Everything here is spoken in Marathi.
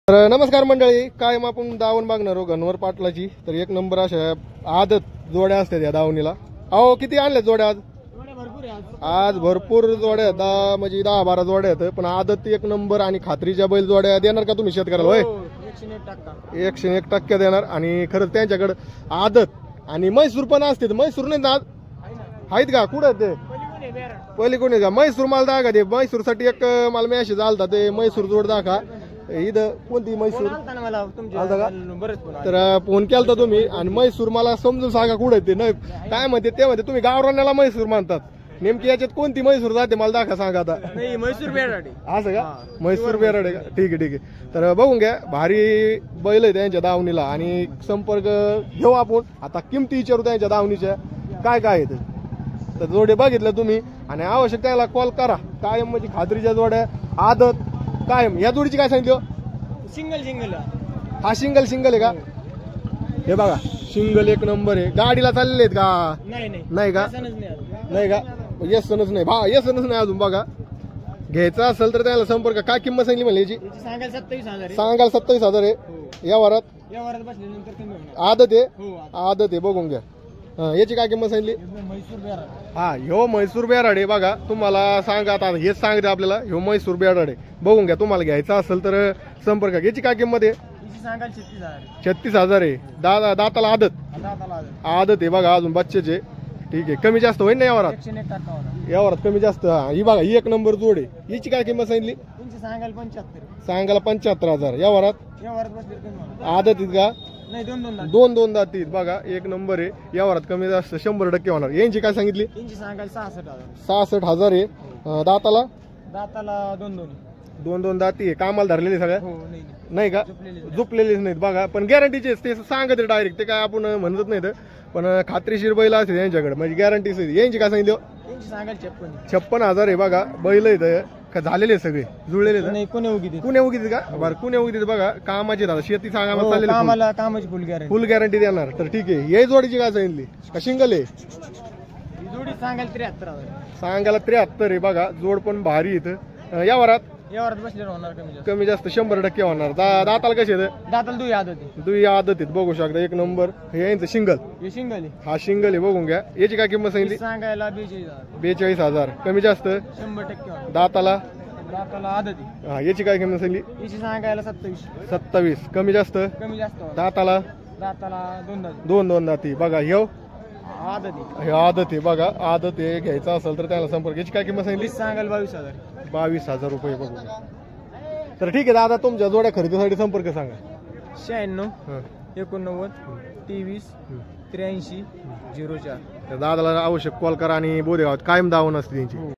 तर नमस्कार मंडळी, कायम आपण दावण बघणार आहोत गणवर पाटलाची। तर एक नंबर अशा आदत जोड्या असतात या दावणीला। अहो किती आणल्या जोड्या आज? आज भरपूर जोड्या आहेत, म्हणजे 10-12 जोड्या आहेत, पण आदत एक नंबर आणि खात्रीच्या बैल जोड्या देणार का तुम्ही शेतकऱ्याला? होय, 101% देणार। आणि खरंच त्यांच्याकडे आदत आणि म्हैसूर पण असते। म्हैसूर नाही ना आहेत का? कुठं ते पलीकडे का म्हैसूर माल दाखा, ते म्हैसूर साठी एक मला मेसेज आलता, ते म्हैसूर जोड दाखा। इथं कोणती म्हैसूर तर फोन केलता तुम्ही, आणि म्हैसूर मला समजून सांगा कुठे ते नाही काय म्हणते ते म्हणते तुम्ही गावराण्याला म्हैसूर मानतात, नेमकी याच्यात कोणती म्हैसूर जाते मला दाखवा, सांगा आता। म्हैसूर बेराडे असं का? म्हैसूर बेराडे का? ठीक आहे। तर बघून घ्या, भारी बैल आहे त्यांच्या दावणीला, आणि संपर्क घेऊ आपण आता। किमती विचारू त्यांच्या दावणीच्या काय काय आहेत, तर जोडे बघितलं तुम्ही आणि आवश्यक त्याला कॉल करा। कायम म्हणजे खात्रीच्या जोड्या, आदत कायम। या जोडीची काय सांगितलं? सिंगल हा सिंगल आहे का? हे बघा, सिंगल एक नंबर आहे। गाडीला चाललेले आहेत का? नाही का? नाही का? येसनच नाही नाही अजून। बघा, घ्यायचा असेल तर त्याला संपर्क। काय किंमत सांगली म्हणजे याची? सांगाल 27,000 आहे। या वरात आदत आहे, बघून घ्या। याची काय किंमत सांगितली? हा, ह्यो म्हैसूर बेराडे बघा। तुम्हाला सांगा आता, हेच सांगते आपल्याला, ह्यो म्हैसूर बेराडे बघून घ्या। तुम्हाला घ्यायचा असेल तर संपर्क। याची काय किंमत आहे? 36,000 आहे। दाताला आदत आहे बघा, अजून बच्चेचे। ठीक आहे, कमी जास्त होईल ना यावरात कमी जास्त। ही बघा, ही एक नंबर जोड आहे। हिची काय किंमत सांगितली? सांगायला 75,000। यावरात आदत आहेत का? दोन दाती बघा, एक नंबर आहे। यावरात कमी जास्त 100% होणार। यांची काय सांगितली? 66,000 आहे। दाताला दोन दाती आहे। कामाला धरलेली सगळ्या? नाही का? झुपलेलीच नाहीत बघा, पण गॅरंटीचे ते सांगत डायरेक्ट, ते काय आपण म्हणत नाही, पण खात्रीशीर बैल असते यांच्याकडे, म्हणजे गॅरंटीच। यांची काय सांगितलं? 56,000 आहे बघा। बैल आहेत झालेले सगळे, जुळलेले कुणे उगीत का? बरं, कुणे उगीत बघा, कामाची दादा शेती सांगा कामाची फुल गॅरंटी देणार। तर ठीक आहे, हे जोडीची काय सांगितली? का सिंगल आहे? सांगायला 73 आहे बघा। जोड पण भारी इथं। यावरात बसले होणार कमी जास्त 100% होणार। दाताला कसे दाताला दुई आदत आहेत, बघू शकता। एक नंबर हे यांचं सिंगल हा सिंगल आहे, बघून घ्या। याची काय किंमत सांगितली? सांगायला 42,000। कमी जास्त 100% दाताला आदत हा। याची काय किंमत सांगितली? सांगायला 27। कमी जास्त दाताला दोन दाती बघा। ह्यो आदत आहे बघा, आदत आहे। घ्यायचा असेल तर त्याला संपर्क। याची काय किंमत सांगितली? सांगायला 22,000 रुपये, बघू घ्या। तर ठीक आहे दादा, तुमच्या जोड्या खरेदीसाठी संपर्क सांगा। 96 89 23 83 04। दादाला आवश्यक कॉल करा, आणि बोदेगावात कायम दावण असते त्यांची।